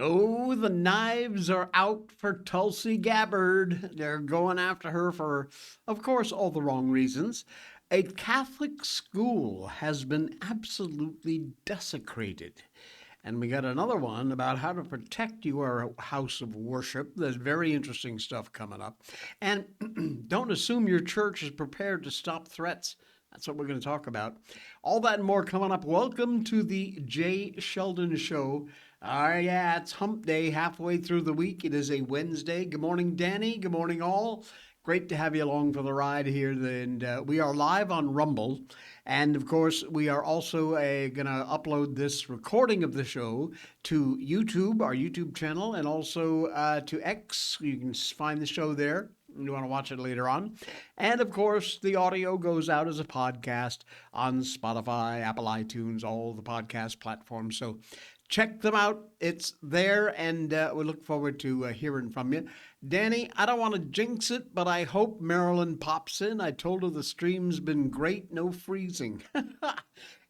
Oh, the knives are out for Tulsi Gabbard. They're going after her for, of course, all the wrong reasons. A Catholic school has been absolutely desecrated. And we got another one about how to protect your house of worship. There's very interesting stuff coming up. And don't assume your church is prepared to stop threats. That's what we're going to talk about. All that and more coming up. Welcome to the Jay Sheldon Show. Yeah, it's hump day halfway through the week. It is a Wednesday. Good morning, Danny. Good morning, all. Great to have you along for the ride here. And we are live on Rumble. And of course, we are also going to upload this recording of the show to YouTube, our YouTube channel, and also to X. You can find the show there. You want to watch it later on. And of course, the audio goes out as a podcast on Spotify, Apple iTunes, all the podcast platforms. So check them out. It's there, and we look forward to hearing from you. Danny, I don't want to jinx it, but I hope Marilyn pops in. I told her the stream's been great, no freezing.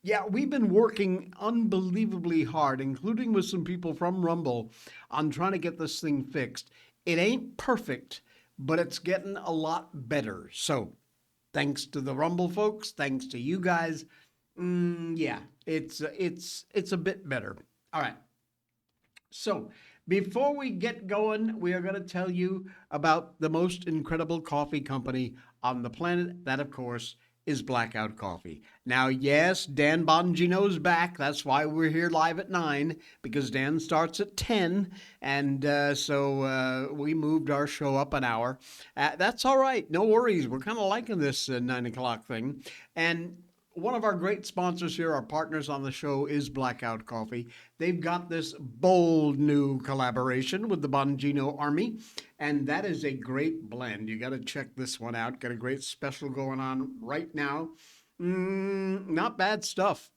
Yeah, we've been working unbelievably hard, including with some people from Rumble, on trying to get this thing fixed. It ain't perfect, but it's getting a lot better. So thanks to the Rumble folks, thanks to you guys. Yeah, it's a bit better. All right. So before we get going, we are going to tell you about the most incredible coffee company on the planet. That, of course, is Blackout Coffee. Now, yes, Dan Bongino's back. That's why we're here live at 9, because Dan starts at 10. And so we moved our show up an hour. That's all right. No worries. We're kind of liking this 9 o'clock thing. And one of our great sponsors here, our partners on the show, is Blackout Coffee. They've got this bold new collaboration with the Bongino Army, and that is a great blend. You got to check this one out. Got a great special going on right now. Not bad stuff.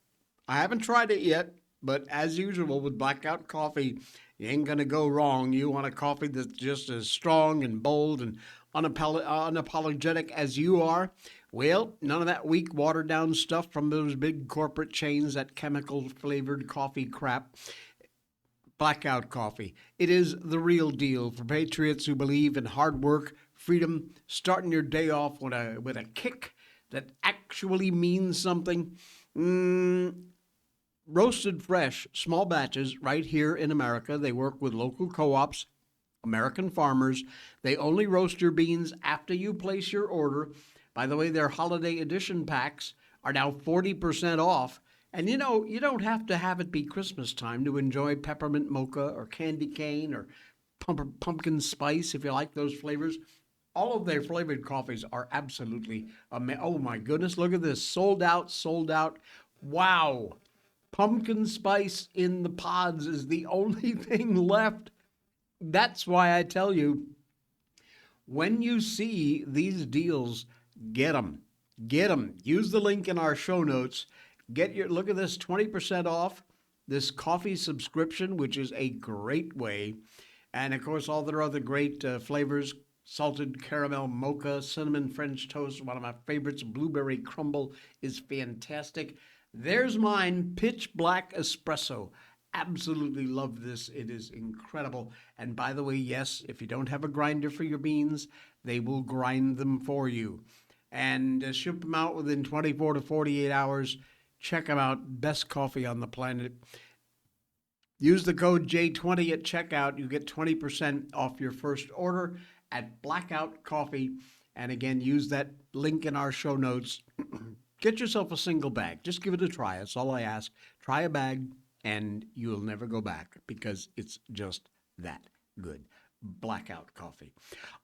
I haven't tried it yet, but as usual with Blackout Coffee, you ain't going to go wrong. You want a coffee that's just as strong and bold and unapologetic as you are. Well, none of that weak, watered down stuff from those big corporate chains, that chemical flavored coffee crap. Blackout Coffee. It is the real deal for patriots who believe in hard work, freedom, starting your day off with a kick that actually means something. Roasted fresh, small batches right here in America. They work with local co-ops, American farmers. They only roast your beans after you place your order. By the way, their holiday edition packs are now 40% off. And you know, you don't have to have it be Christmas time to enjoy peppermint mocha or candy cane or pumpkin spice if you like those flavors. All of their flavored coffees are absolutely amazing. Oh my goodness, look at this. Sold out, sold out. Wow. Pumpkin spice in the pods is the only thing left. That's why I tell you, when you see these deals, get them. Get them. Use the link in our show notes. Look at this, 20% off this coffee subscription, which is a great way. And of course, all their other great flavors, salted caramel mocha, cinnamon French toast, one of my favorites, blueberry crumble is fantastic. There's mine, pitch black espresso. Absolutely love this. It is incredible. And by the way, yes, if you don't have a grinder for your beans, they will grind them for you. And ship them out within 24 to 48 hours. Check them out. Best coffee on the planet. Use the code J20 at checkout. You get 20% off your first order at Blackout Coffee. And again, use that link in our show notes. Get yourself a single bag. Just give it a try. That's all I ask. Try a bag and you'll never go back because it's just that good. Blackout Coffee.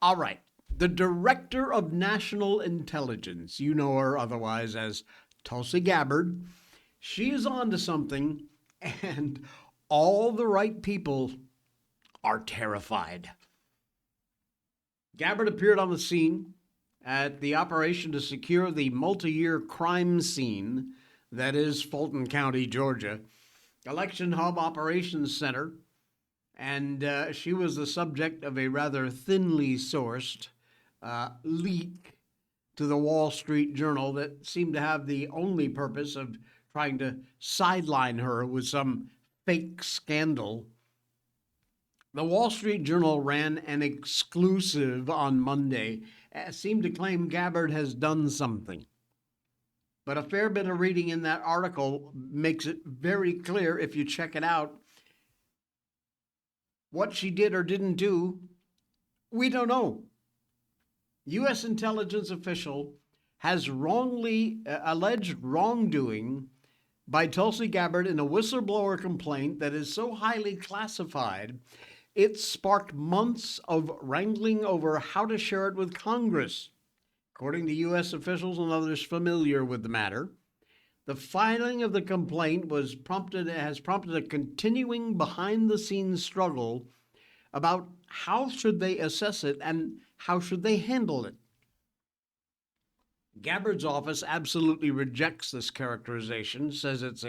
All right. The Director of National Intelligence, you know her otherwise as Tulsi Gabbard, she is on to something, and all the right people are terrified. Gabbard appeared on the scene at the operation to secure the multi-year crime scene that is Fulton County, Georgia, Election Hub Operations Center, and she was the subject of a rather thinly sourced leak to the Wall Street Journal that seemed to have the only purpose of trying to sideline her with some fake scandal. The Wall Street Journal ran an exclusive on Monday, seemed to claim Gabbard has done something. But a fair bit of reading in that article makes it very clear, if you check it out, what she did or didn't do, we don't know. U.S. intelligence official has wrongly alleged wrongdoing by Tulsi Gabbard in a whistleblower complaint that is so highly classified, it sparked months of wrangling over how to share it with Congress. According to U.S. officials and others familiar with the matter, the filing of the complaint has prompted a continuing behind-the-scenes struggle about how should they assess it and how should they handle it. Gabbard's office absolutely rejects this characterization, says it's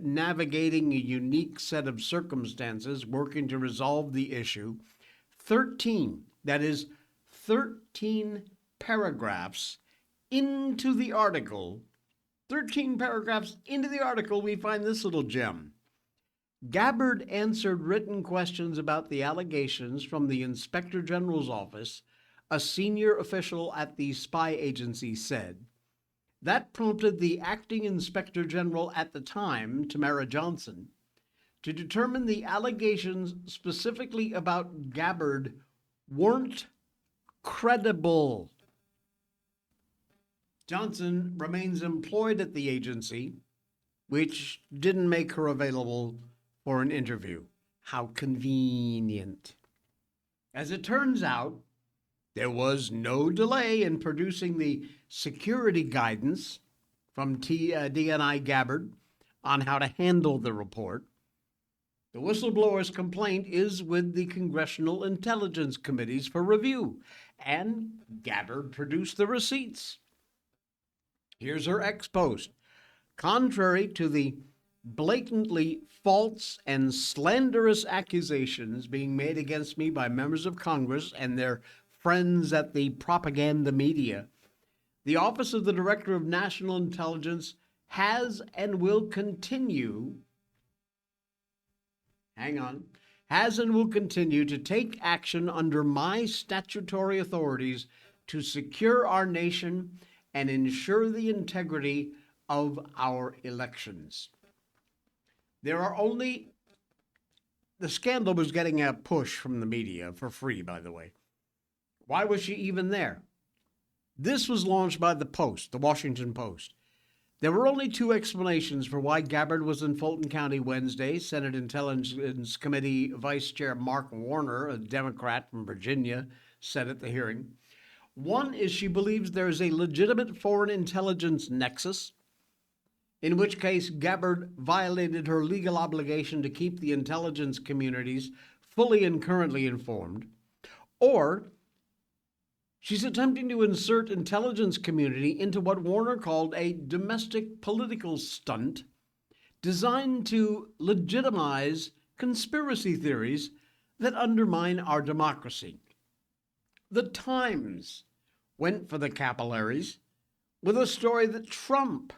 navigating a unique set of circumstances, working to resolve the issue. 13, that is 13 paragraphs into the article, 13 paragraphs into the article, we find this little gem. Gabbard answered written questions about the allegations from the Inspector General's office, a senior official at the spy agency said. That prompted the acting Inspector General at the time, Tamara Johnson, to determine the allegations specifically about Gabbard weren't credible. Johnson remains employed at the agency, which didn't make her available for an interview. How convenient. As it turns out, there was no delay in producing the security guidance from DNI Gabbard on how to handle the report. The whistleblower's complaint is with the Congressional Intelligence Committees for review, and Gabbard produced the receipts. Here's her ex post. Contrary to the blatantly false and slanderous accusations being made against me by members of Congress and their friends at the propaganda media, the Office of the Director of National Intelligence has and will continue to take action under my statutory authorities to secure our nation and ensure the integrity of our elections. The scandal was getting a push from the media for free, by the way. Why was she even there? This was launched by the Post, the Washington Post. There were only two explanations for why Gabbard was in Fulton County Wednesday. Senate Intelligence Committee Vice Chair Mark Warner, a Democrat from Virginia, said at the hearing. One is she believes there is a legitimate foreign intelligence nexus, in which case Gabbard violated her legal obligation to keep the intelligence communities fully and currently informed, or she's attempting to insert intelligence community into what Warner called a domestic political stunt designed to legitimize conspiracy theories that undermine our democracy. The Times went for the capillaries with a story that Trump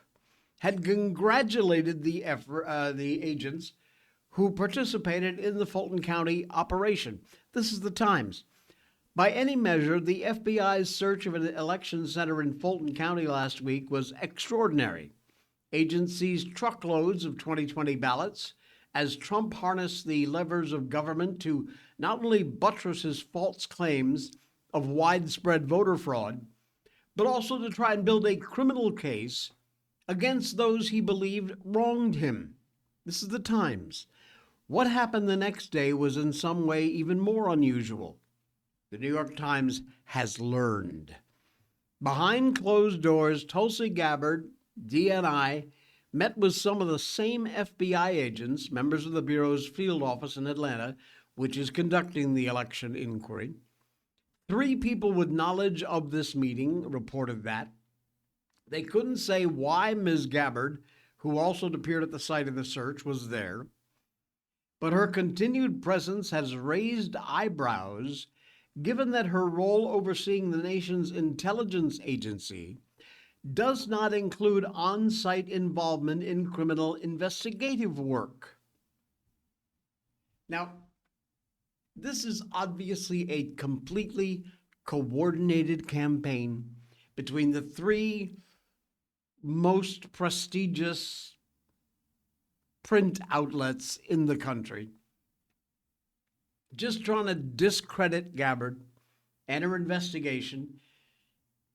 had congratulated the agents who participated in the Fulton County operation. This is the Times. By any measure, the FBI's search of an election center in Fulton County last week was extraordinary. Agents seized truckloads of 2020 ballots as Trump harnessed the levers of government to not only buttress his false claims of widespread voter fraud, but also to try and build a criminal case against those he believed wronged him. This is the Times. What happened the next day was in some way even more unusual. The New York Times has learned. Behind closed doors, Tulsi Gabbard, DNI, met with some of the same FBI agents, members of the Bureau's field office in Atlanta, which is conducting the election inquiry. 3 people with knowledge of this meeting reported that. They couldn't say why Ms. Gabbard, who also appeared at the site of the search, was there, but her continued presence has raised eyebrows given that her role overseeing the nation's intelligence agency does not include on-site involvement in criminal investigative work. Now, This is obviously a completely coordinated campaign between the three most prestigious print outlets in the country, just trying to discredit Gabbard and her investigation.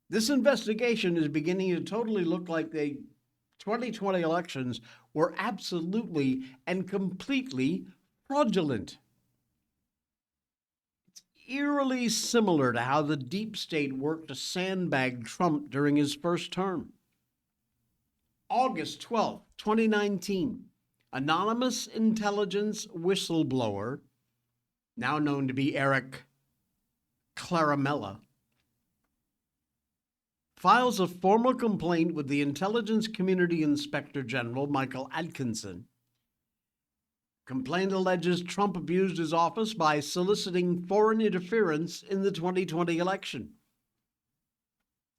This investigation is beginning to totally look like the 2020 elections were absolutely and completely fraudulent. It's eerily similar to how the deep state worked to sandbag Trump during his first term. August 12th, 2019, anonymous intelligence whistleblower, now known to be Eric Claramella, files a formal complaint with the Intelligence Community Inspector General, Michael Atkinson. Complaint alleges Trump abused his office by soliciting foreign interference in the 2020 election.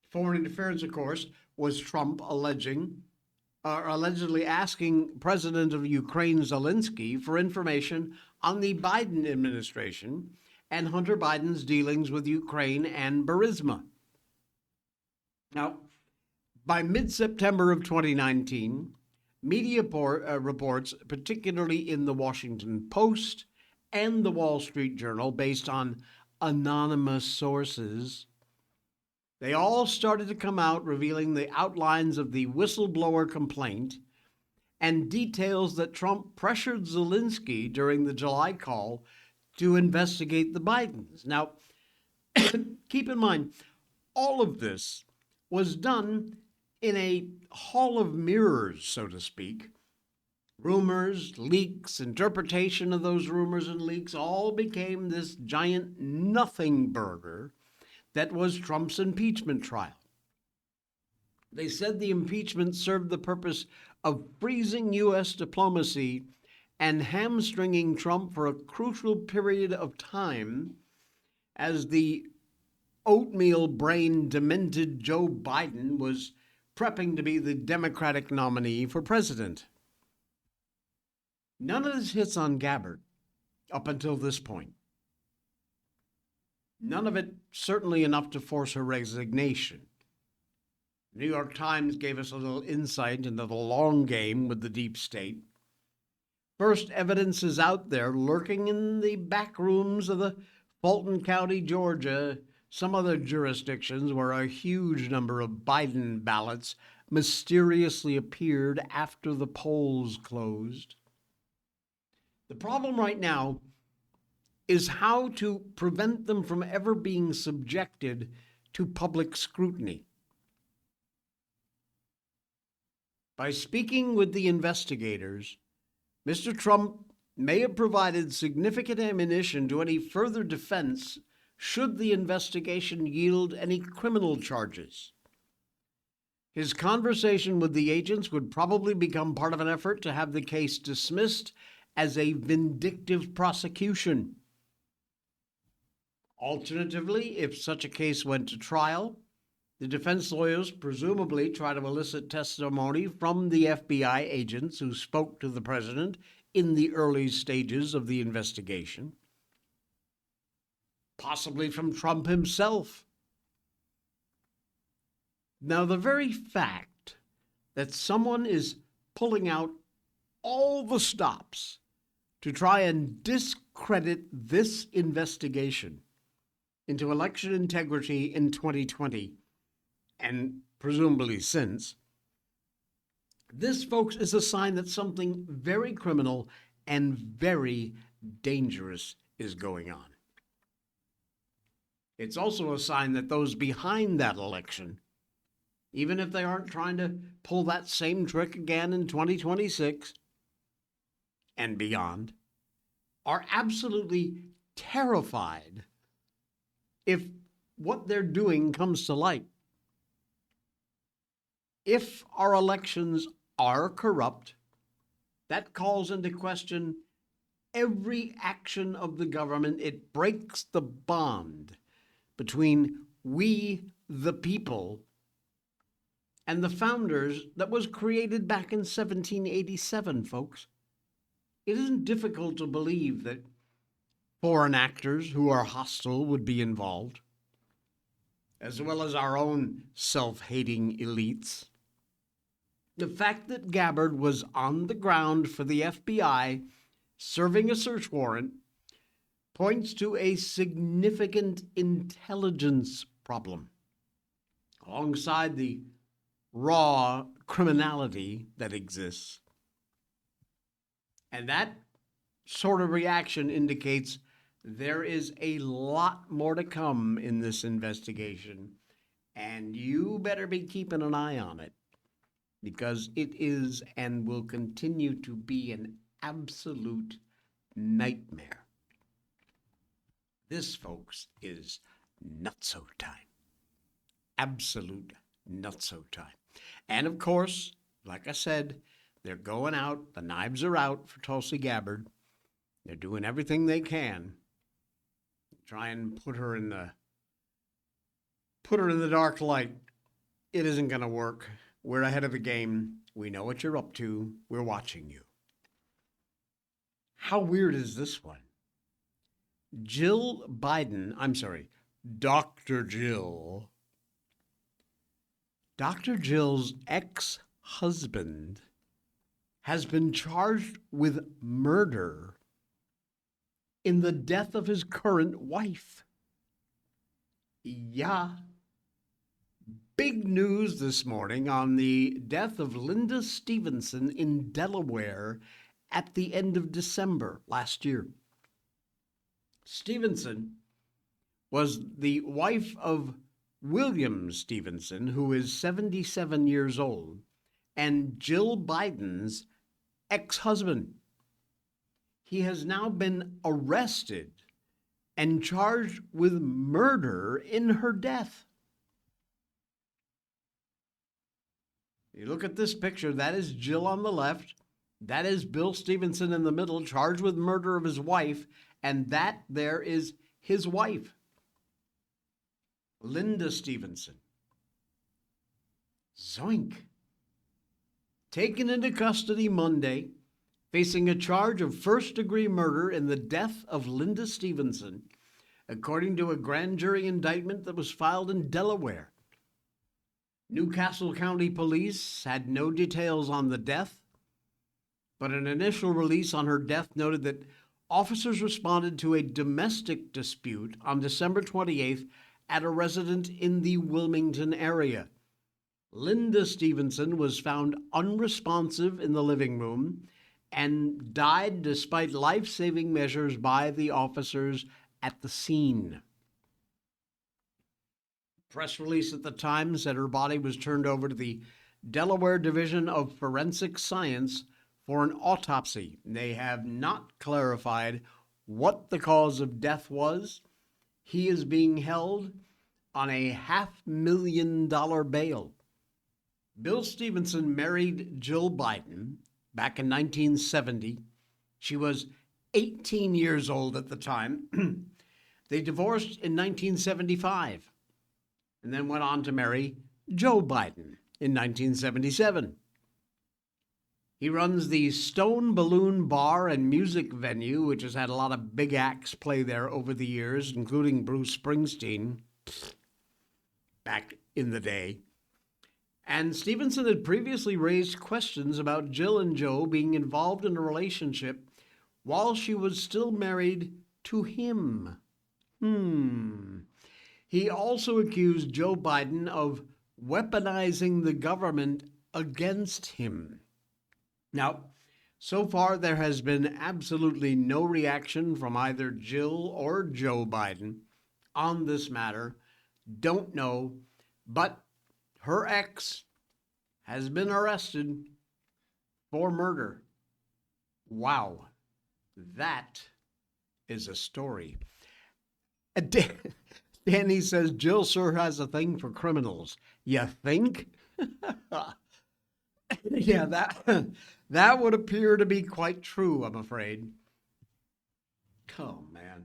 Foreign interference, of course, was Trump allegedly asking President of Ukraine Zelensky for information on the Biden administration and Hunter Biden's dealings with Ukraine and Burisma. Now, by mid-September of 2019, media reports, particularly in the Washington Post and the Wall Street Journal, based on anonymous sources, they all started to come out revealing the outlines of the whistleblower complaint and details that Trump pressured Zelensky during the July call to investigate the Bidens. Now, keep in mind, all of this was done in a hall of mirrors, so to speak. Rumors, leaks, interpretation of those rumors and leaks all became this giant nothing burger that was Trump's impeachment trial. They said the impeachment served the purpose of freezing U.S. diplomacy and hamstringing Trump for a crucial period of time as the oatmeal-brained, demented Joe Biden was prepping to be the Democratic nominee for president. None of this hits on Gabbard up until this point. None of it certainly enough to force her resignation. The New York Times gave us a little insight into the long game with the deep state. First, evidence is out there lurking in the back rooms of the Fulton County, Georgia, some other jurisdictions where a huge number of Biden ballots mysteriously appeared after the polls closed. The problem right now is how to prevent them from ever being subjected to public scrutiny. By speaking with the investigators, Mr. Trump may have provided significant ammunition to any further defense should the investigation yield any criminal charges. His conversation with the agents would probably become part of an effort to have the case dismissed as a vindictive prosecution. Alternatively, if such a case went to trial, the defense lawyers presumably try to elicit testimony from the FBI agents who spoke to the president in the early stages of the investigation, possibly from Trump himself. Now, the very fact that someone is pulling out all the stops to try and discredit this investigation into election integrity in 2020 and presumably since, this, folks, is a sign that something very criminal and very dangerous is going on. It's also a sign that those behind that election, even if they aren't trying to pull that same trick again in 2026 and beyond, are absolutely terrified if what they're doing comes to light. If our elections are corrupt, that calls into question every action of the government. It breaks the bond between we, the people, and the founders that was created back in 1787, folks. It isn't difficult to believe that Foreign actors who are hostile would be involved, as well as our own self-hating elites. The fact that Gabbard was on the ground for the FBI serving a search warrant points to a significant intelligence problem, alongside the raw criminality that exists. And that sort of reaction indicates there is a lot more to come in this investigation, and you better be keeping an eye on it, because it is and will continue to be an absolute nightmare. This, folks, is nutso time. Absolute nutso time. And of course, like I said, they're going out. The knives are out for Tulsi Gabbard. They're doing everything they can to try and put her in the dark light. It isn't going to work. We're ahead of the game. We know what you're up to. We're watching you. How weird is this one? Dr. Jill. Dr. Jill's ex-husband has been charged with murder in the death of his current wife. Yeah. Big news this morning on the death of Linda Stevenson in Delaware at the end of December last year. Stevenson was the wife of William Stevenson, who is 77 years old, and Jill Biden's ex-husband. He has now been arrested and charged with murder in her death. You look at this picture, that is Jill on the left, that is Bill Stevenson in the middle, charged with murder of his wife, and that there is his wife, Linda Stevenson. Zoink. Taken into custody Monday, facing a charge of first-degree murder in the death of Linda Stevenson, according to a grand jury indictment that was filed in Delaware. Newcastle County Police had no details on the death, but an initial release on her death noted that officers responded to a domestic dispute on December 28th at a residence in the Wilmington area. Linda Stevenson was found unresponsive in the living room and died despite life-saving measures by the officers at the scene. Press release at the time said her body was turned over to the Delaware Division of Forensic Science for an autopsy. They have not clarified what the cause of death was. He is being held on a $500,000 bail. Bill Stevenson married Jill Biden back in 1970. She was 18 years old at the time. They divorced in 1975 and then went on to marry Joe Biden in 1977. He runs the Stone Balloon Bar and Music Venue, which has had a lot of big acts play there over the years, including Bruce Springsteen back in the day. And Stevenson had previously raised questions about Jill and Joe being involved in a relationship while she was still married to him. He also accused Joe Biden of weaponizing the government against him. Now, so far there has been absolutely no reaction from either Jill or Joe Biden on this matter. Don't know, but her ex has been arrested for murder. Wow, that is a story. Danny says, Jill sure has a thing for criminals. You think? Yeah, that would appear to be quite true, I'm afraid. Oh, man.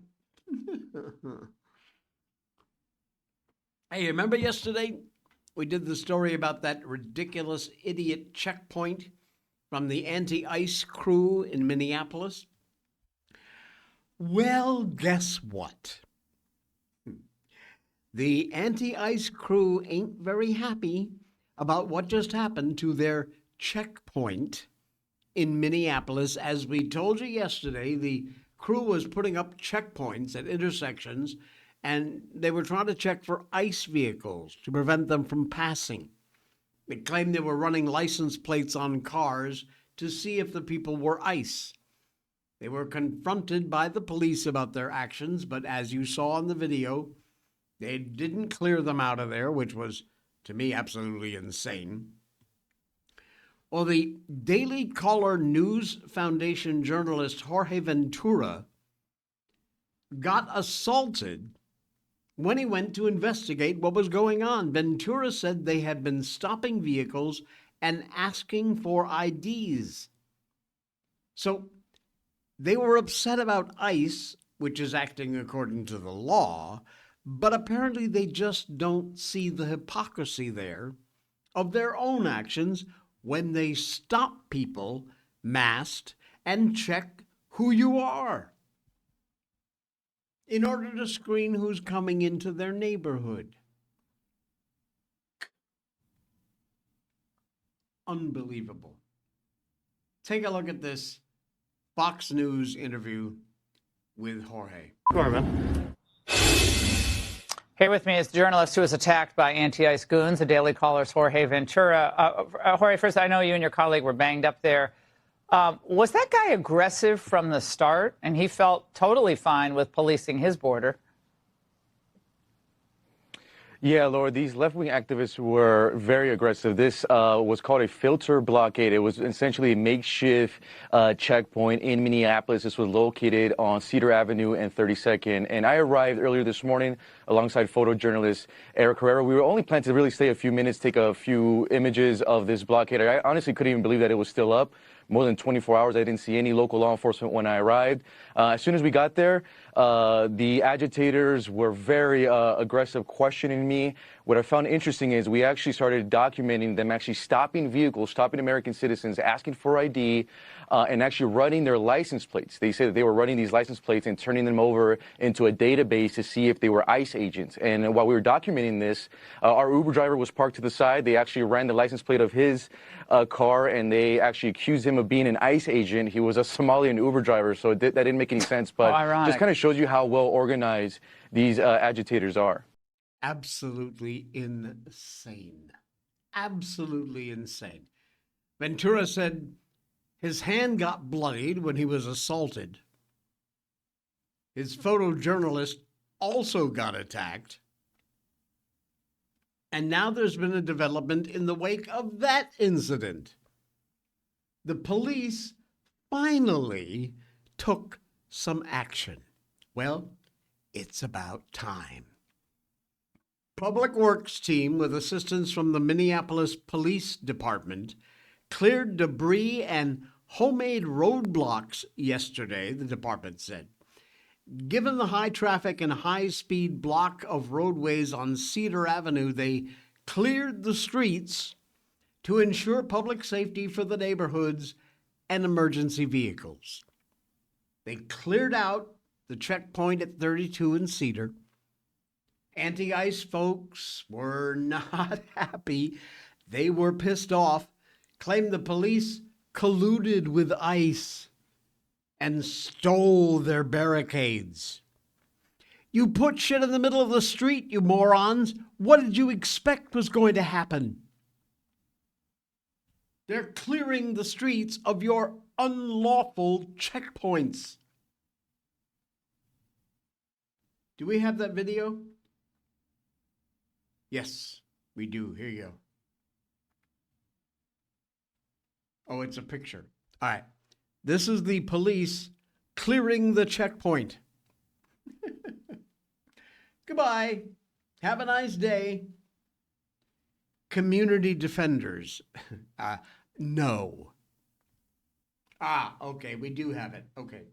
Hey, remember yesterday we did the story about that ridiculous idiot checkpoint from the anti-ICE crew in Minneapolis? Well, guess what? The anti-ice crew ain't very happy about what just happened to their checkpoint in Minneapolis. As we told you yesterday, the crew was putting up checkpoints at intersections, and they were trying to check for ICE vehicles to prevent them from passing. They claimed they were running license plates on cars to see if the people were ICE. They were confronted by the police about their actions, but as you saw in the video, they didn't clear them out of there, which was, to me, absolutely insane. Well, the Daily Caller News Foundation journalist Jorge Ventura got assaulted when he went to investigate what was going on. Ventura said they had been stopping vehicles and asking for IDs. So they were upset about ICE, which is acting according to the law, but apparently they just don't see the hypocrisy there of their own actions when they stop people masked and check who you are in order to screen who's coming into their neighborhood. Unbelievable. Take a look at this Fox News interview with Jorge. Come on, man. Here with me is the journalist who was attacked by anti-ICE goons, the Daily Caller's Jorge Ventura. Jorge, first, I know you and your colleague were banged up there. Was that guy aggressive from the start? And he felt totally fine with policing his border. Yeah, Laura, these left-wing activists were very aggressive. This was called a filter blockade. It was essentially a makeshift checkpoint in Minneapolis. This was located on Cedar Avenue and 32nd. And I arrived earlier this morning alongside photojournalist Eric Herrera. We were only planning to really stay a few minutes, take a few images of this blockade. I honestly couldn't even believe that it was still up. More than 24 hours. I didn't see any local law enforcement when I arrived. As soon as we got there, the agitators were very aggressive, questioning me. What I found interesting is we actually started documenting them actually stopping vehicles, stopping American citizens, asking for ID, and actually running their license plates. They said that they were running these license plates and turning them over into a database to see if they were ICE agents. And while we were documenting this, our Uber driver was parked to the side. They actually ran the license plate of his car, and they actually accused him of being an ICE agent. He was a Somalian Uber driver, so that didn't make any sense. But just kind of shows you how well organized these agitators are. Absolutely insane. Absolutely insane. Ventura said his hand got bloodied when he was assaulted. His photojournalist also got attacked. And now there's been a development in the wake of that incident. The police finally took some action. Well, it's about time. Public Works team, with assistance from the Minneapolis Police Department, cleared debris and homemade roadblocks yesterday, the department said. Given the high traffic and high-speed block of roadways on Cedar Avenue, they cleared the streets to ensure public safety for the neighborhoods and emergency vehicles. They cleared out the checkpoint at 32 and Cedar. Anti-ICE folks were not happy. They were pissed off, claimed the police colluded with ICE and stole their barricades. You put shit in the middle of the street, you morons. What did you expect was going to happen? They're clearing the streets of your unlawful checkpoints. Do we have that video? Yes, we do. Here you go. Oh, it's a picture. All right. This is the police clearing the checkpoint. Goodbye. Have a nice day. Community defenders. No. Okay, we do have it. Okay.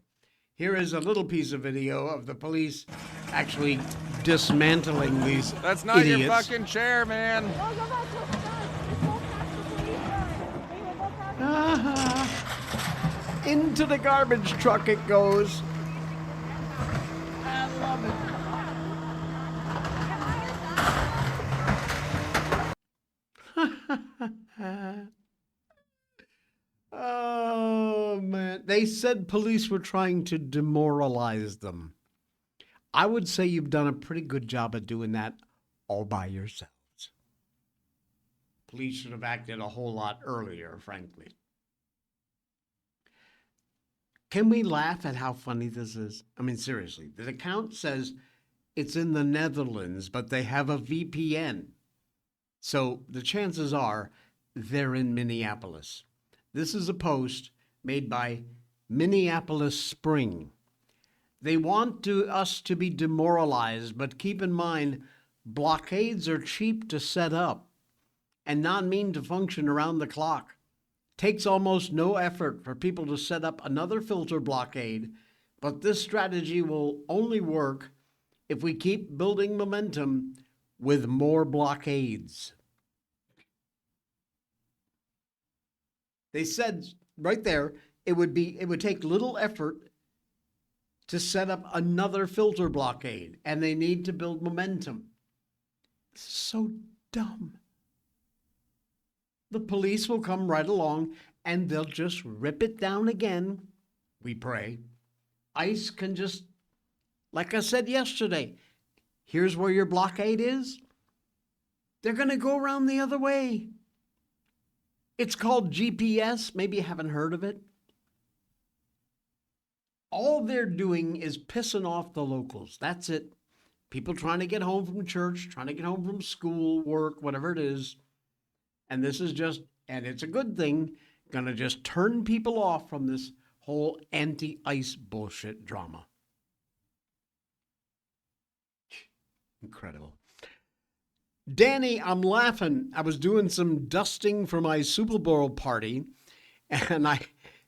Here is a little piece of video of the police actually dismantling these That's not idiots. your fucking chair, man. Into the garbage truck it goes. They said police were trying to demoralize them. I would say you've done a pretty good job of doing that all by yourselves. Police should have acted a whole lot earlier, frankly. Can we laugh at how funny this is? I mean, seriously, the account says it's in the Netherlands, but they have a VPN. So the chances are they're in Minneapolis. This is a post made by Minneapolis Spring. They want us to be demoralized, but keep in mind, blockades are cheap to set up and not mean to function around the clock. Takes almost no effort for people to set up another filter blockade, but this strategy will only work if we keep building momentum with more blockades. They said right there, it would take little effort to set up another filter blockade, and they need to build momentum. This is so dumb. The police will come right along and they'll just rip it down again, we pray. ICE can just, like I said yesterday, here's where your blockade is. They're going to go around the other way. It's called GPS. Maybe you haven't heard of it. All they're doing is pissing off the locals. That's it. People trying to get home from church, trying to get home from school, work, whatever it is. And this is just, and it's a good thing, going to just turn people off from this whole anti-ICE bullshit drama. Incredible. Danny, I'm laughing. I was doing some dusting for my Super Bowl party, and I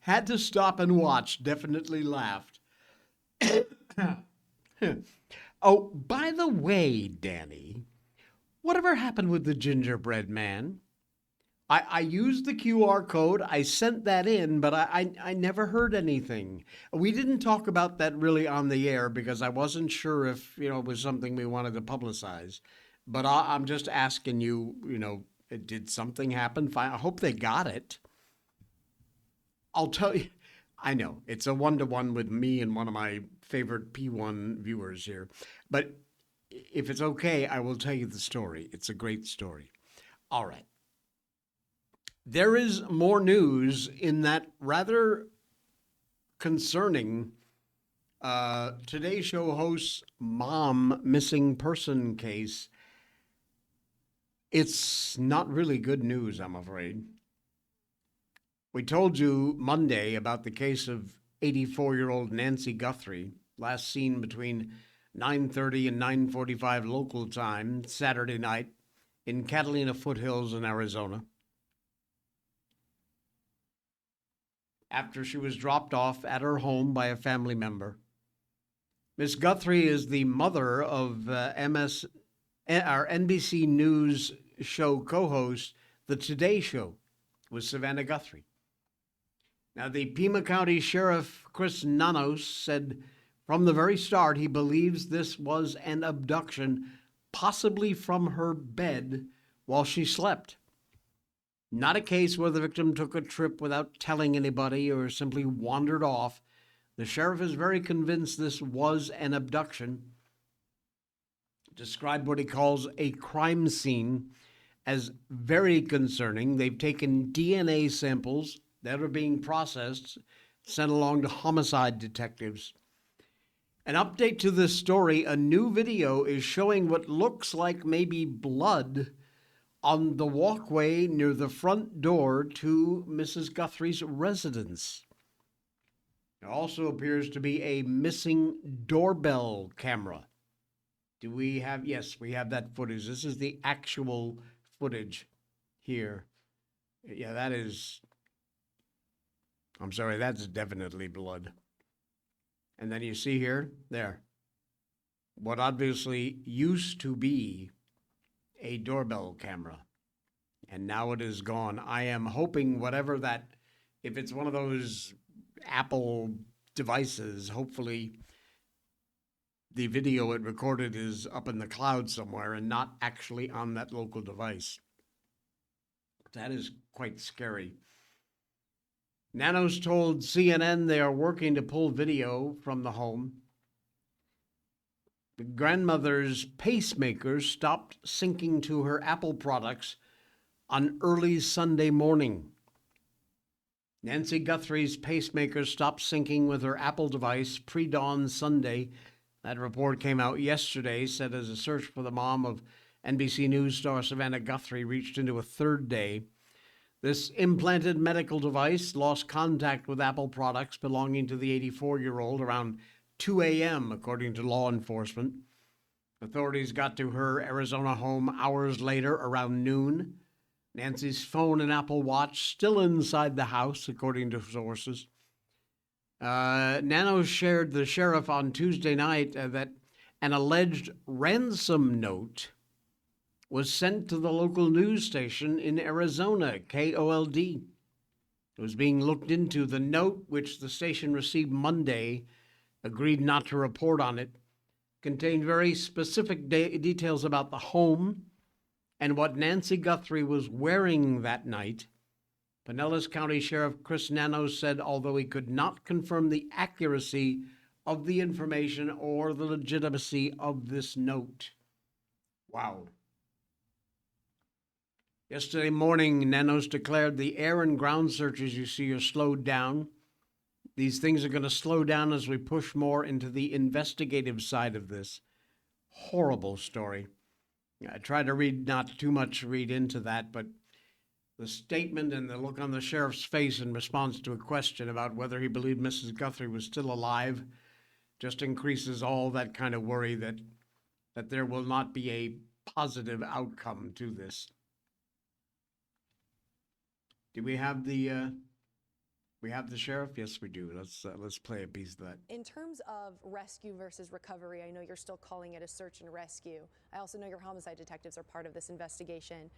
had to stop and watch. Definitely laughed. Oh, by the way, Danny, whatever happened with the gingerbread man? I used the QR code. I sent that in, but I never heard anything. We didn't talk about that really on the air because I wasn't sure if, it was something we wanted to publicize. But I'm just asking you, did something happen? I hope they got it. I'll tell you, I know it's a 1-to-1 with me and one of my favorite P1 viewers here. But if it's okay, I will tell you the story. It's a great story. All right. There is more news in that rather concerning Today Show host's mom missing person case. It's not really good news, I'm afraid. We told you Monday about the case of 84-year-old Nancy Guthrie, last seen between 9:30 and 9:45 local time Saturday night in Catalina Foothills in Arizona. After she was dropped off at her home by a family member. Miss Guthrie is the mother of NBC News show co-host, The Today Show, with Savannah Guthrie. Now, the Pima County Sheriff, Chris Nanos, said from the very start he believes this was an abduction, possibly from her bed while she slept. Not a case where the victim took a trip without telling anybody or simply wandered off. The sheriff is very convinced this was an abduction. Described what he calls a crime scene as very concerning. They've taken DNA samples that are being processed, sent along to homicide detectives. An update to this story, a new video is showing what looks like maybe blood on the walkway near the front door to Mrs. Guthrie's residence. There also appears to be a missing doorbell camera. Do we have, yes, we have that footage. This is the actual footage here. Yeah, that is, I'm sorry, that's definitely blood. And then you see here, there, what obviously used to be a doorbell camera, and now it is gone. I am hoping whatever that, if it's one of those Apple devices, hopefully the video it recorded is up in the cloud somewhere and not actually on that local device. That is quite scary. Nanos told CNN they are working to pull video from the home. The grandmother's pacemaker stopped syncing to her Apple products on early Sunday morning. Nancy Guthrie's pacemaker stopped syncing with her Apple device pre-dawn Sunday. That report came out yesterday, said as a search for the mom of NBC News star Savannah Guthrie reached into a third day. This implanted medical device lost contact with Apple products belonging to the 84-year-old around 2 a.m., according to law enforcement. Authorities got to her Arizona home hours later, around noon. Nancy's phone and Apple Watch still inside the house, according to sources. Nanos shared the sheriff on Tuesday night that an alleged ransom note was sent to the local news station in Arizona, KOLD. It was being looked into. The note, which the station received Monday, agreed not to report on it, contained very specific details about the home and what Nancy Guthrie was wearing that night. Pinellas County Sheriff Chris Nanos said although he could not confirm the accuracy of the information or the legitimacy of this note. Wow. Yesterday morning, Nanos declared the air and ground searches you see are slowed down. These things are going to slow down as we push more into the investigative side of this. Horrible story. I try to not too much read into that, but the statement and the look on the sheriff's face in response to a question about whether he believed Mrs. Guthrie was still alive just increases all that kind of worry that there will not be a positive outcome to this. Do we have the sheriff? Yes, we do. Let's play a piece of that. In terms of rescue versus recovery, I know you're still calling it a search and rescue. I also know your homicide detectives are part of this investigation.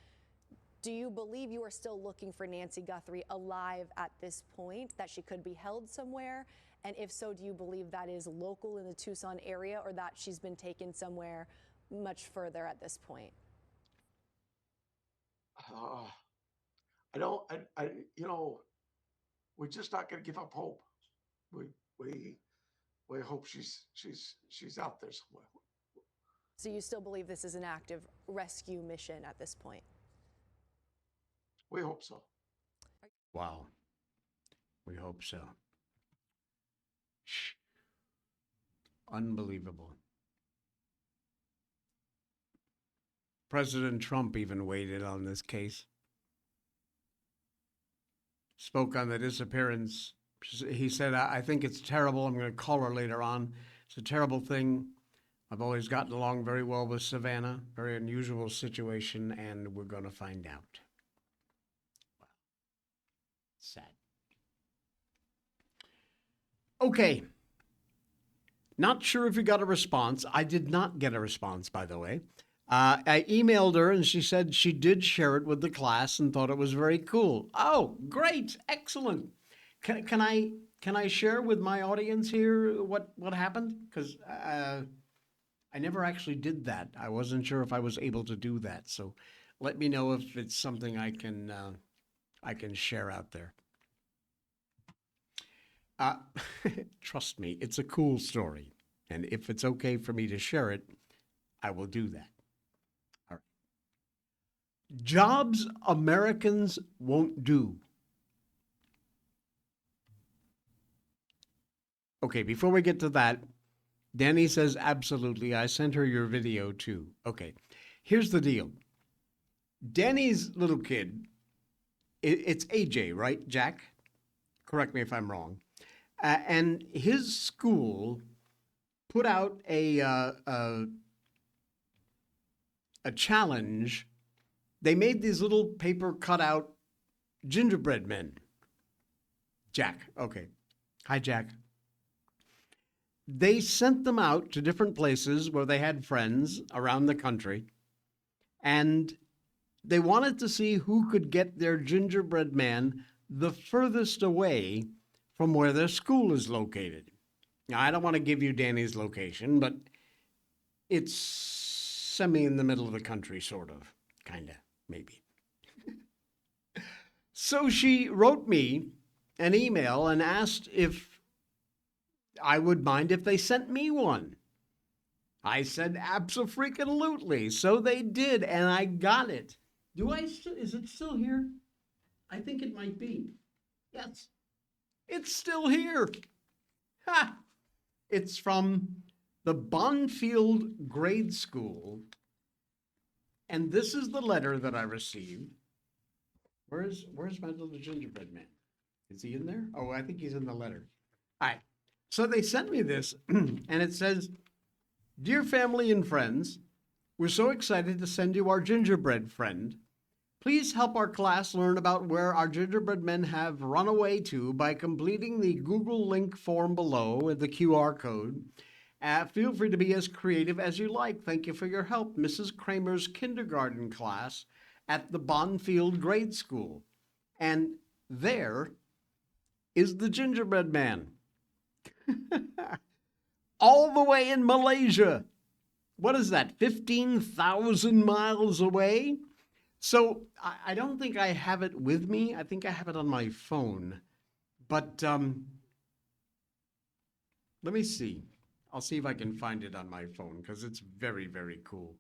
Do you believe you are still looking for Nancy Guthrie alive at this point, that she could be held somewhere? And if so, do you believe that is local in the Tucson area or that she's been taken somewhere much further at this point? We're just not going to give up hope. We hope she's out there somewhere. So you still believe this is an active rescue mission at this point? We hope so. Wow. We hope so. Shh. Unbelievable. President Trump even weighed in on this case. Spoke on the disappearance. He said, I think it's terrible. I'm going to call her later on. It's a terrible thing. I've always gotten along very well with Savannah. Very unusual situation, and we're going to find out. Wow. Sad. Okay. Not sure if you got a response. I did not get a response, by the way. I emailed her and she said she did share it with the class and thought it was very cool. Oh, great. Excellent. Can I share with my audience here what happened? Because I never actually did that. I wasn't sure if I was able to do that. So let me know if it's something I can share out there. Trust me, it's a cool story. And if it's okay for me to share it, I will do that. All right. Jobs Americans won't do. Okay, before we get to that, Danny says, absolutely. I sent her your video too. Okay, here's the deal. Danny's little kid, it's AJ, right, Jack? Correct me if I'm wrong. And his school put out a challenge. They made these little paper cutout gingerbread men. Jack, okay. Hi, Jack. They sent them out to different places where they had friends around the country, and they wanted to see who could get their gingerbread man the furthest away from where their school is located. Now, I don't want to give you Danny's location, but it's semi in the middle of the country, sort of, kind of, maybe. So she wrote me an email and asked if I would mind if they sent me one. I said, abso-freaking-lutely. So they did, and I got it. Is it still here? I think it might be. Yes, it's still here. Ha! It's from the Bonfield Grade School. And this is the letter that I received. Where's my little gingerbread man? Is he in there? Oh, I think he's in the letter. All right. So they sent me this, and it says, "Dear family and friends, we're so excited to send you our gingerbread friend. Please help our class learn about where our gingerbread men have run away to by completing the Google link form below with the QR code. Feel free to be as creative as you like. Thank you for your help, Mrs. Kramer's kindergarten class at the Bonfield Grade School." And there is the gingerbread man. All the way in Malaysia. What is that, 15,000 miles away? So I don't think I have it with me. I think I have it on my phone. But let me see. I'll see if I can find it on my phone because it's very, very cool.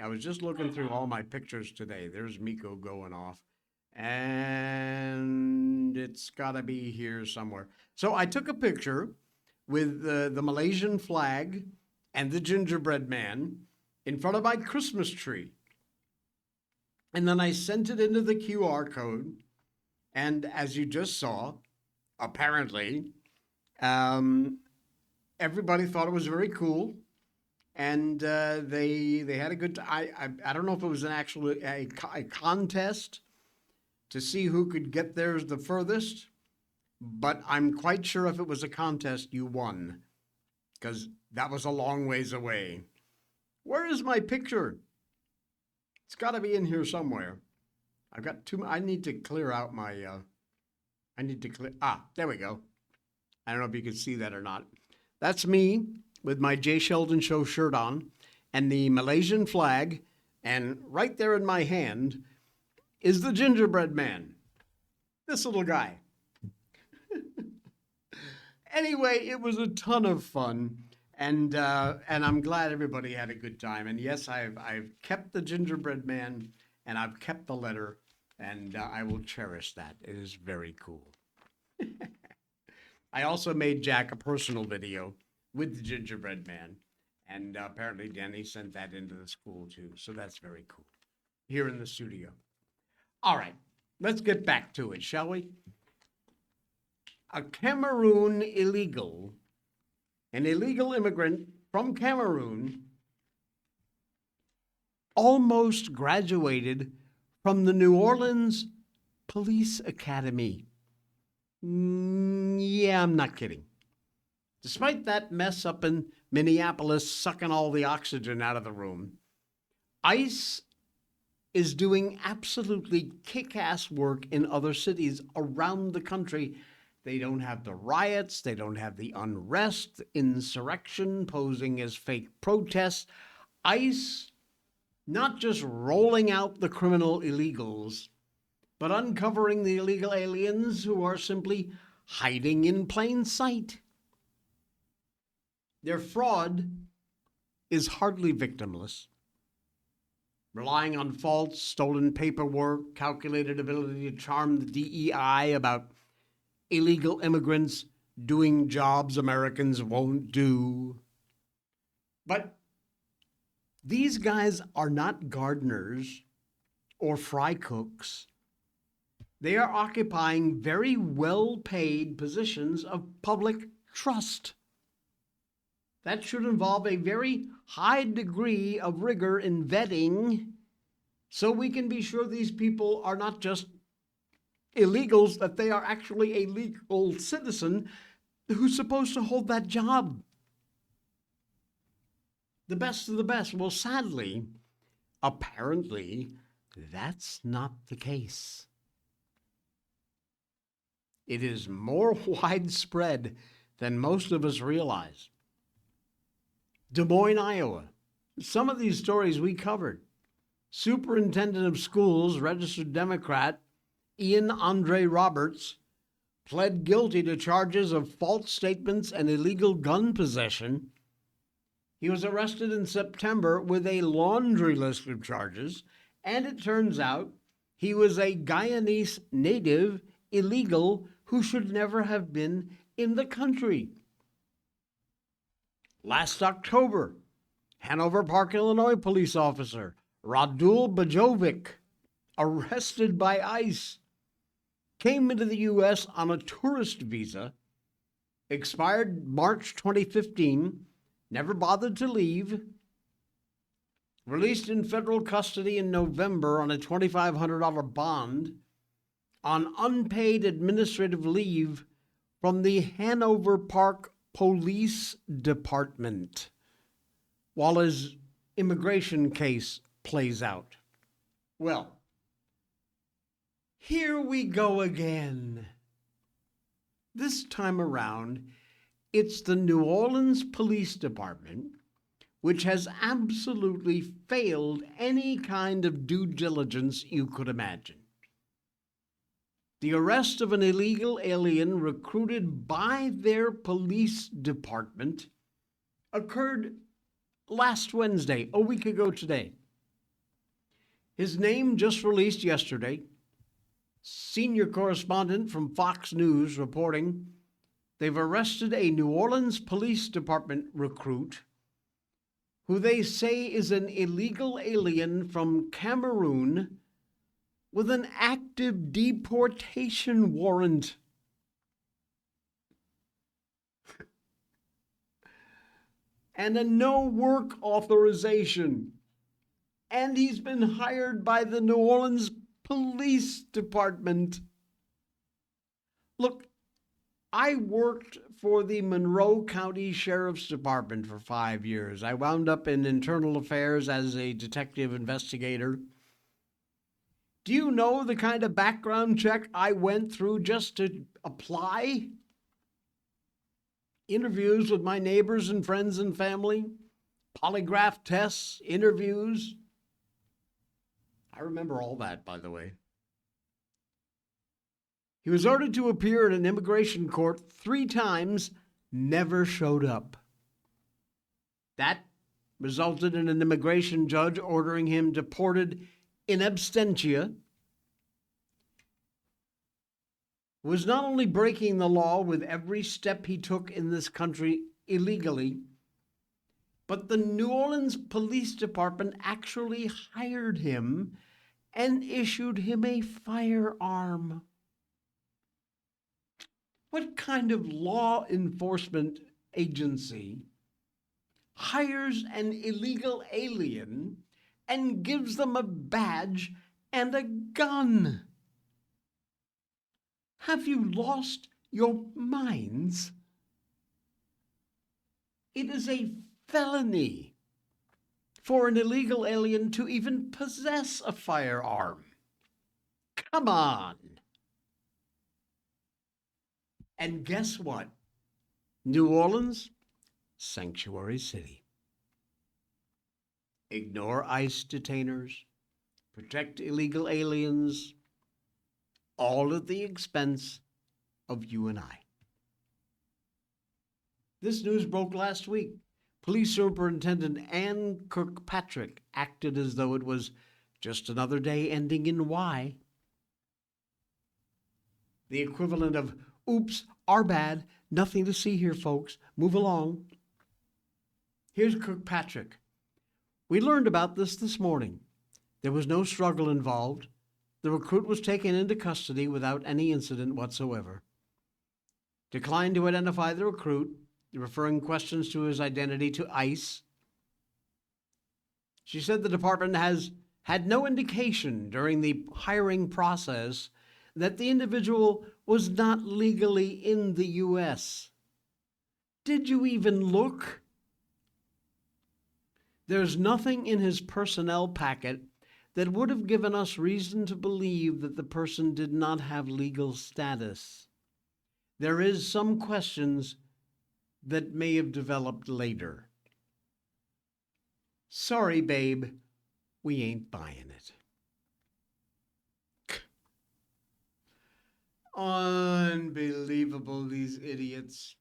I was just looking through all my pictures today. There's Miko going off. And it's got to be here somewhere. So I took a picture with the Malaysian flag and the gingerbread man in front of my Christmas tree. And then I sent it into the QR code. And as you just saw, apparently, everybody thought it was very cool. And they had a good time. I don't know if it was a contest to see who could get theirs the furthest. But I'm quite sure if it was a contest, you won. Because that was a long ways away. Where is my picture? It's got to be in here somewhere. I've got I need to clear out my, there we go. I don't know if you can see that or not. That's me with my J. Sheldon Show shirt on and the Malaysian flag. And right there in my hand is the gingerbread man. This little guy. Anyway, it was a ton of fun. And I'm glad everybody had a good time. And yes, I've kept the gingerbread man, and I've kept the letter, and I will cherish that. It is very cool. I also made Jack a personal video with the gingerbread man, and apparently Danny sent that into the school too. So that's very cool. Here in the studio. All right, let's get back to it, shall we? A Cameroon illegal. An illegal immigrant from Cameroon almost graduated from the New Orleans Police Academy. Yeah, I'm not kidding. Despite that mess up in Minneapolis sucking all the oxygen out of the room, ICE is doing absolutely kick-ass work in other cities around the country. They don't have the riots, they don't have the unrest, insurrection posing as fake protests. ICE not just rolling out the criminal illegals, but uncovering the illegal aliens who are simply hiding in plain sight. Their fraud is hardly victimless, relying on false, stolen paperwork, calculated ability to charm the DEI about illegal immigrants doing jobs Americans won't do. But these guys are not gardeners or fry cooks. They are occupying very well-paid positions of public trust. That should involve a very high degree of rigor in vetting so we can be sure these people are not just illegals, that they are actually a legal citizen who's supposed to hold that job. The best of the best. Well, sadly, apparently, that's not the case. It is more widespread than most of us realize. Des Moines, Iowa. Some of these stories we covered. Superintendent of Schools, registered Democrat, Ian Andre Roberts, pled guilty to charges of false statements and illegal gun possession. He was arrested in September with a laundry list of charges, and it turns out he was a Guyanese native illegal who should never have been in the country. Last October, Hanover Park, Illinois police officer Radul Bajovic, arrested by ICE, came into the U.S. on a tourist visa, expired March 2015, never bothered to leave, released in federal custody in November on a $2,500 bond on unpaid administrative leave from the Hanover Park Police Department while his immigration case plays out. Well, here we go again. This time around, it's the New Orleans Police Department which has absolutely failed any kind of due diligence you could imagine. The arrest of an illegal alien recruited by their police department occurred last Wednesday, a week ago today. His name just released yesterday. Senior correspondent from Fox News reporting they've arrested a New Orleans Police Department recruit who they say is an illegal alien from Cameroon with an active deportation warrant. And a no work authorization. And he's been hired by the New Orleans Police Department. Look, I worked for the Monroe County Sheriff's Department for 5 years. I wound up in internal affairs as a detective investigator. Do you know the kind of background check I went through just to apply? Interviews with my neighbors and friends and family, polygraph tests, interviews. I remember all that, by the way. He was ordered to appear in an immigration court 3 times, never showed up. That resulted in an immigration judge ordering him deported in absentia. Was not only breaking the law with every step he took in this country illegally, but the New Orleans Police Department actually hired him and issued him a firearm. What kind of law enforcement agency hires an illegal alien and gives them a badge and a gun? Have you lost your minds? It is a felony for an illegal alien to even possess a firearm. Come on. And guess what? New Orleans, sanctuary city. Ignore ICE detainers, protect illegal aliens, all at the expense of you and I. This news broke last week. Police Superintendent Ann Kirkpatrick acted as though it was just another day ending in Y. The equivalent of, oops, our bad, nothing to see here, folks. Move along. Here's Kirkpatrick. We learned about this morning. There was no struggle involved. The recruit was taken into custody without any incident whatsoever. Declined to identify the recruit, referring questions to his identity to ICE. She said the department has had no indication during the hiring process that the individual was not legally in the U.S. Did you even look? There's nothing in his personnel packet that would have given us reason to believe that the person did not have legal status. There is some questions that may have developed later. Sorry, babe, we ain't buying it. Unbelievable, these idiots.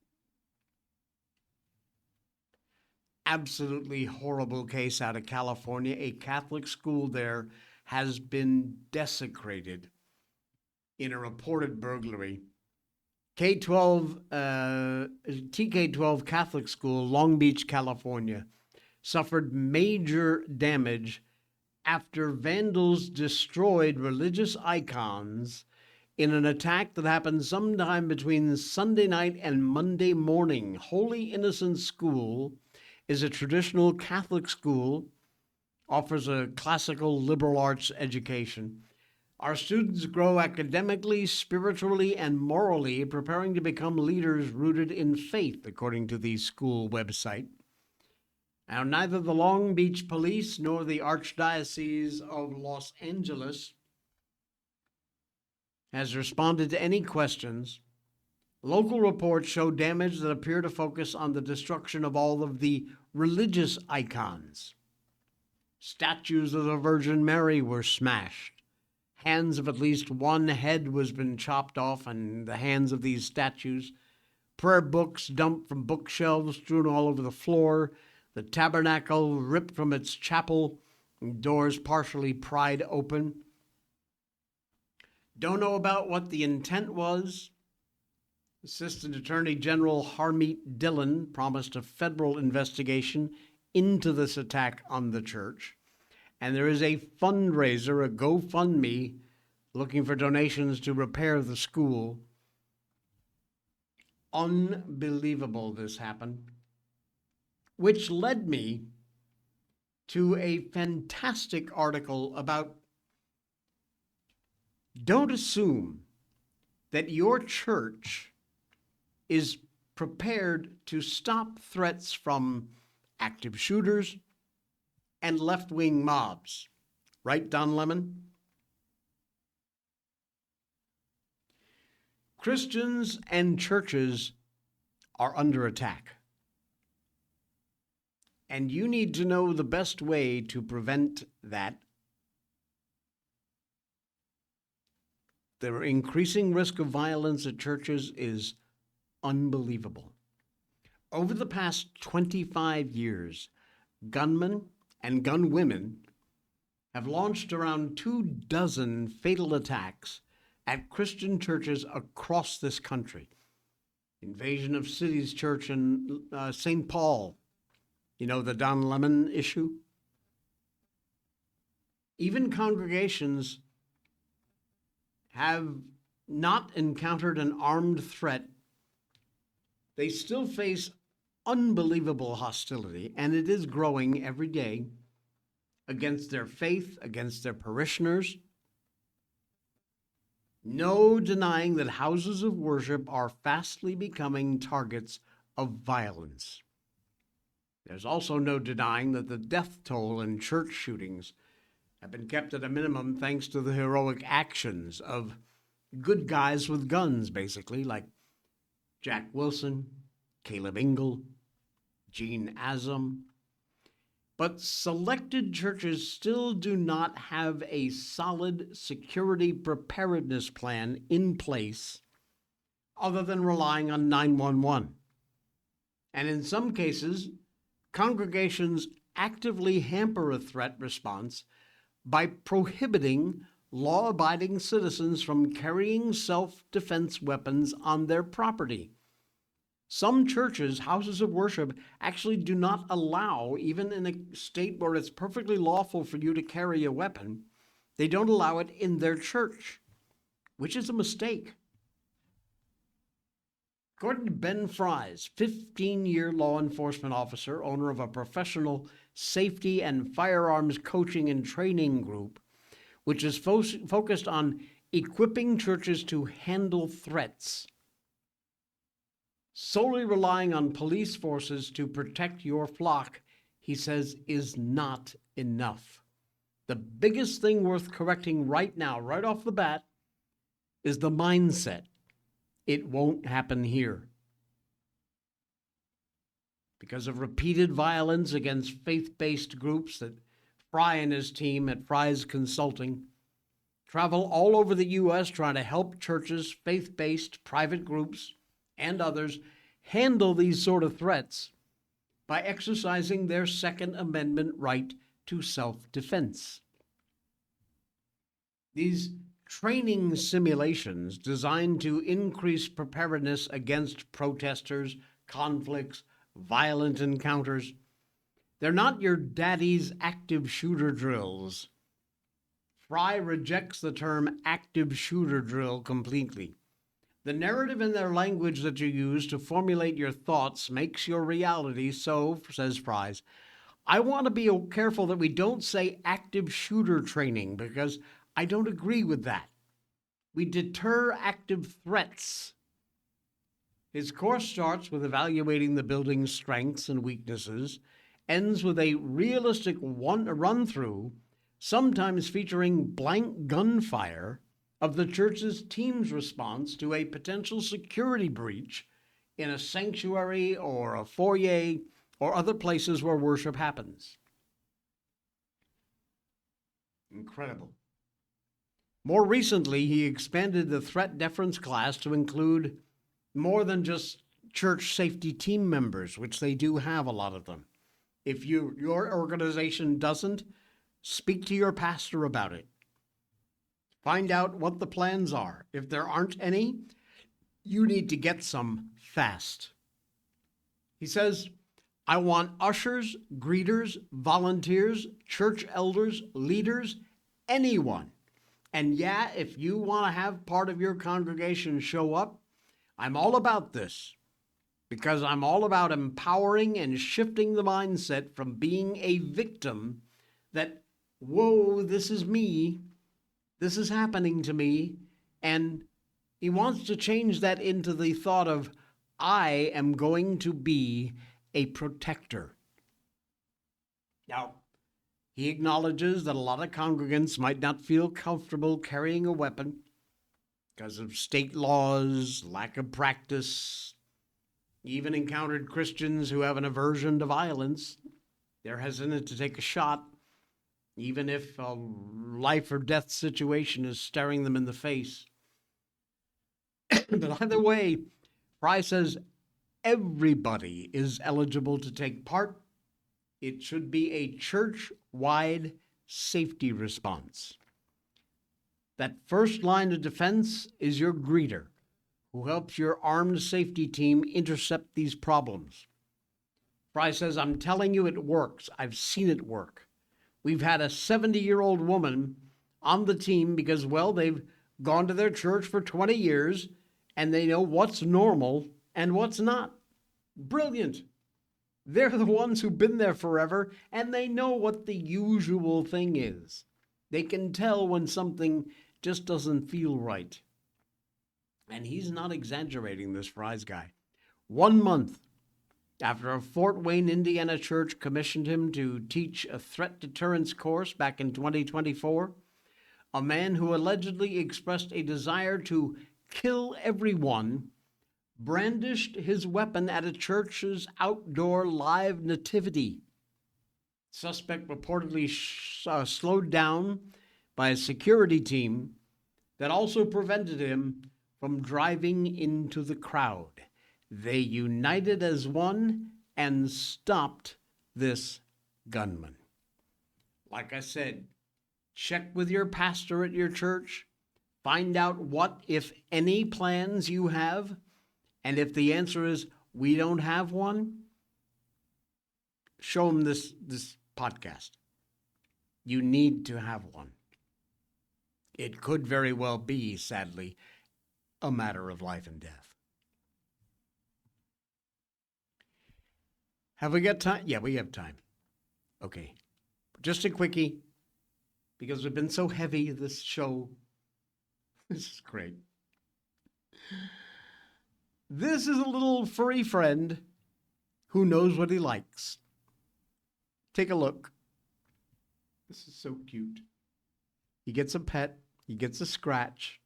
Absolutely horrible case out of California. A Catholic school there has been desecrated in a reported burglary. TK-12 Catholic School, Long Beach, California, suffered major damage after vandals destroyed religious icons in an attack that happened sometime between Sunday night and Monday morning. Holy Innocents School is a traditional Catholic school, offers a classical liberal arts education. Our students grow academically, spiritually, and morally, preparing to become leaders rooted in faith, according to the school website. Now, neither the Long Beach Police nor the Archdiocese of Los Angeles has responded to any questions. Local reports show damage that appear to focus on the destruction of all of the religious icons. Statues of the Virgin Mary were smashed. Hands of at least one head was been chopped off and the hands of these statues. Prayer books dumped from bookshelves strewn all over the floor. The tabernacle ripped from its chapel, and doors partially pried open. Don't know about what the intent was. Assistant Attorney General Harmeet Dillon promised a federal investigation into this attack on the church. And there is a fundraiser, a GoFundMe, looking for donations to repair the school. Unbelievable this happened. Which led me to a fantastic article about don't assume that your church is prepared to stop threats from active shooters and left-wing mobs. Right, Don Lemon? Christians and churches are under attack. And you need to know the best way to prevent that. The increasing risk of violence at churches is unbelievable. Over the past 25 years, gunmen and gunwomen have launched around 24 fatal attacks at Christian churches across this country. Invasion of Cities Church in St. Paul, you know, the Don Lemon issue. Even congregations have not encountered an armed threat. They still face unbelievable hostility, and it is growing every day against their faith, against their parishioners. No denying that houses of worship are fastly becoming targets of violence. There's also no denying that the death toll in church shootings have been kept at a minimum thanks to the heroic actions of good guys with guns, basically, like Jack Wilson, Caleb Ingle, Gene Azam. But selected churches still do not have a solid security preparedness plan in place other than relying on 911. And in some cases, congregations actively hamper a threat response by prohibiting law-abiding citizens from carrying self-defense weapons on their property. Some churches, houses of worship, actually do not allow, even in a state where it's perfectly lawful for you to carry a weapon, they don't allow it in their church, which is a mistake. According to Ben Fries, 15-year law enforcement officer, owner of a professional safety and firearms coaching and training group, which is focused on equipping churches to handle threats, solely relying on police forces to protect your flock, he says, is not enough. The biggest thing worth correcting right now, right off the bat, is the mindset. It won't happen here. Because of repeated violence against faith-based groups that Fry and his team at Fry's Consulting travel all over the U.S. trying to help churches, faith-based, private groups, and others handle these sort of threats by exercising their Second Amendment right to self-defense. These training simulations designed to increase preparedness against protesters, conflicts, violent encounters, they're not your daddy's active shooter drills. Fry rejects the term active shooter drill completely. The narrative in their language that you use to formulate your thoughts makes your reality, so, says Fry. I want to be careful that we don't say active shooter training because I don't agree with that. We deter active threats. His course starts with evaluating the building's strengths and weaknesses, ends with a realistic run-through, sometimes featuring blank gunfire, of the church's team's response to a potential security breach in a sanctuary or a foyer or other places where worship happens. Incredible. More recently, he expanded the threat deference class to include more than just church safety team members, which they do have a lot of them. If your organization doesn't, speak to your pastor about it. Find out what the plans are. If there aren't any, you need to get some fast. He says, I want ushers, greeters, volunteers, church elders, leaders, anyone. And yeah, if you want to have part of your congregation show up, I'm all about this because I'm all about empowering and shifting the mindset from being a victim that, whoa, this is me, this is happening to me, and he wants to change that into the thought of, I am going to be a protector. Now, he acknowledges that a lot of congregants might not feel comfortable carrying a weapon because of state laws, lack of practice. He even encountered Christians who have an aversion to violence. They're hesitant to take a shot, even if a life or death situation is staring them in the face. But either way, Fry says everybody is eligible to take part. It should be a church-wide safety response. That first line of defense is your greeter, who helps your armed safety team intercept these problems. Fry says, I'm telling you it works. I've seen it work. We've had a 70-year-old woman on the team because, well, they've gone to their church for 20 years and they know what's normal and what's not. Brilliant. They're the ones who've been there forever and they know what the usual thing is. They can tell when something just doesn't feel right. And he's not exaggerating, this Fry's guy. 1 month after a Fort Wayne, Indiana church commissioned him to teach a threat deterrence course back in 2024, a man who allegedly expressed a desire to kill everyone brandished his weapon at a church's outdoor live nativity. Suspect reportedly slowed down by a security team that also prevented him from driving into the crowd. They united as one and stopped this gunman. Like I said, check with your pastor at your church. Find out what, if any, plans you have. And if the answer is, we don't have one, show them this podcast. You need to have one. It could very well be, sadly, a matter of life and death. Have we got time? Yeah, we have time. Okay. Just a quickie, because we've been so heavy this show. This is great. This is a little furry friend who knows what he likes. Take a look. This is so cute. He gets a pet, he gets a scratch,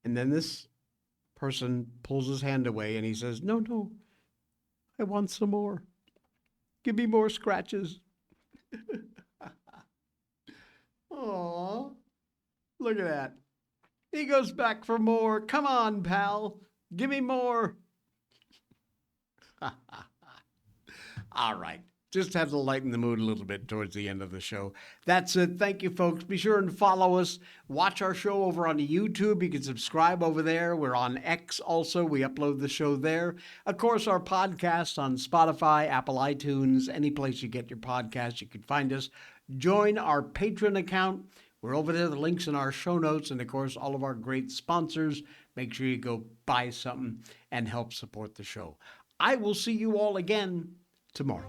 and then this person pulls his hand away and he says, no, I want some more. Give me more scratches. Aw, Look at that. He goes back for more. Come on, pal. Give me more. All right. Just had to lighten the mood a little bit towards the end of the show. That's it. Thank you, folks. Be sure and follow us. Watch our show over on YouTube. You can subscribe over there. We're on X also. We upload the show there. Of course, our podcast on Spotify, Apple iTunes, any place you get your podcast, you can find us. Join our Patreon account. We're over there. The link's in our show notes. And, of course, all of our great sponsors. Make sure you go buy something and help support the show. I will see you all again tomorrow.